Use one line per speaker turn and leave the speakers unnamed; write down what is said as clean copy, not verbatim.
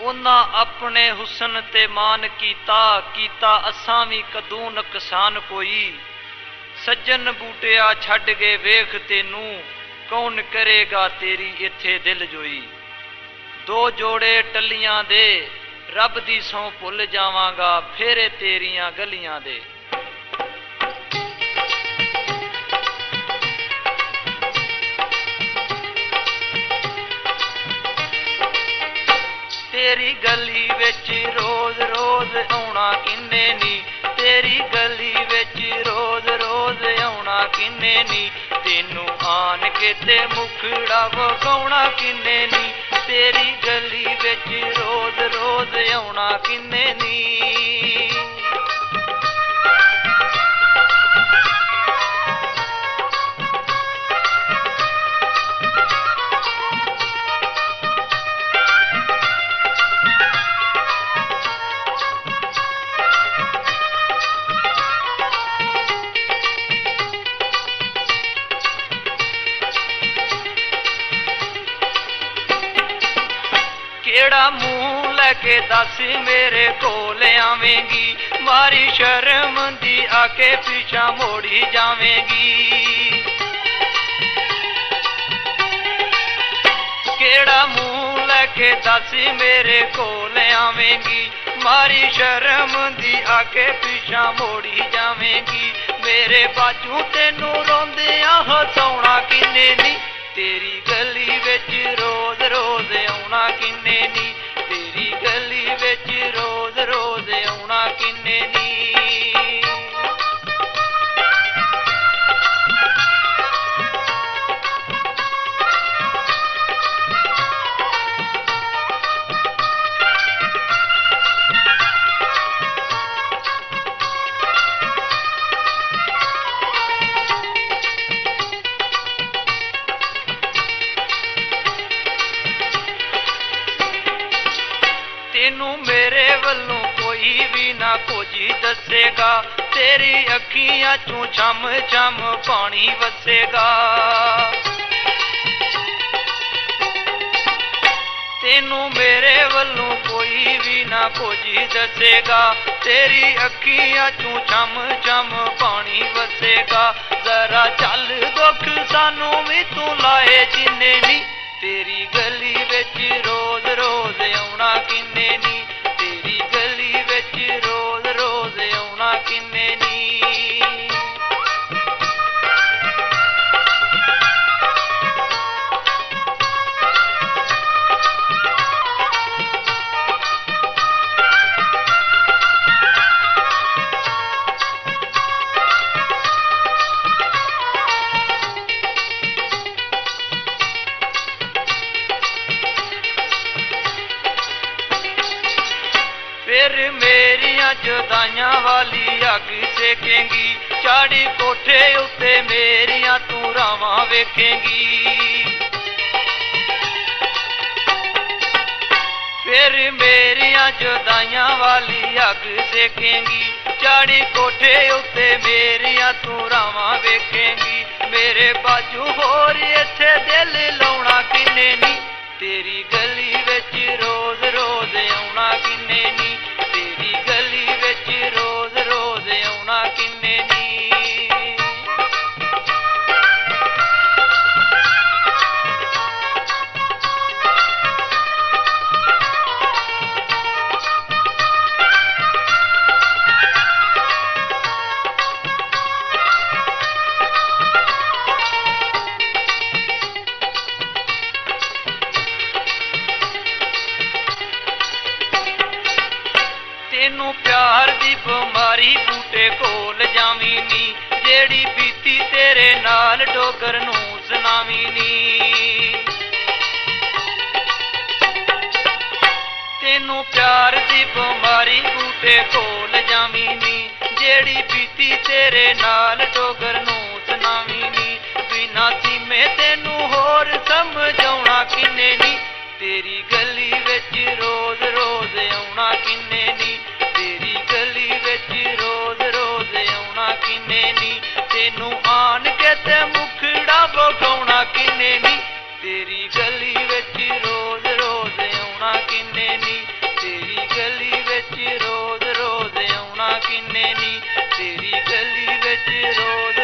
उन्हां अपने हुसन ते मान कीता असां भी कदू नुकसान कोई। सज्जन बूटिया छड़ के वेख तेनू कौन करेगा तेरी इत्थे दिल जोई। दो जोड़े टलियां दे रब दी सौं भुल जावांगा फेरे तेरियां गलियां दे। तेरी गली विच रोज रोज आउणा किन्ने नी, तेरी गली विच रोज रोज आउणा किन्ने नी, तेनू आन के ते मुखड़ा वगाउणा किन्ने नी, तेरी गली विच रोज रोज आउणा किन्ने नी। केड़ा मुंह लैके दस मेरे कोल आवेंगी, मारी शर्म दी आके पीछा मोड़ी जावेंगी। केड़ा मुंह लैके दस मेरे कोल आवेंगी, मारी शर्म दी आके पीछा मोड़ी जावेंगी। मेरे बाजू तेनू रोंदियां हसाउणा किन्ने नी, तेरी गली विच रोज रोज आउणा किन्ने नी, तेरी गली विच रोज रोज आउणा किन्ने नी। तेनू मेरे वल्लों कोई भी ना कुछ दसेगा, तेरी अखियां चों छम छम पानी वसेगा। तेनू मेरे वल्लों कोई भी ना कुछ दसेगा, तेरी अखियां चों छम छम पानी वसेगा। जरा चल दुख सानू भी तू लाए जिन्ने नी, तेरी गली विच रोज रोज आउणा किन्ने नी, तेरी गली विच रोज रोज आउणा किन्ने नी। फिर मेरियां जुदाइयां वाली अग सेकेंगी, चाड़ी कोठे उत्ते मेरियां तू रावां वेखेंगी। फिर मेरियां जुदाइयां वाली अग सेकेंगी, चाड़ी कोठे उत्ते मेरियां तू रावां वेखेंगी। मेरे बाजू होर इत्थे दिल लाउणा किन्ने नी, तेरी गली विच रोज रोज आउणा किन्ने नी, तेरी गली विच रोज रोज आउणा किन्ने नी। तेनू प्यार दी बीमारी बूटे कोल जावी नी, जेड़ी बीती तेरे नाल डोगर नू सुनावी नी। तेनू प्यार दी बीमारी बूटे कोल जावी नी, जेड़ी बीती तेरे नाल डोगर नू सुनावी नी। बिना सीमे तेनू होर समझाउणा किन्ने नी, तेरी गली विच रोज रोज आउणा किन्ने नी, तेरी गली विच रोज रोज आउणा किन्ने नी। तेनू आन के ते मुखड़ा वगाउणा किन्ने नी, तेरी गली विच रोज रोज आउणा किन्ने नी, ਨੀ ਤੇਰੀ ਗਲੀ ਵਿੱਚ ਰੋਜ਼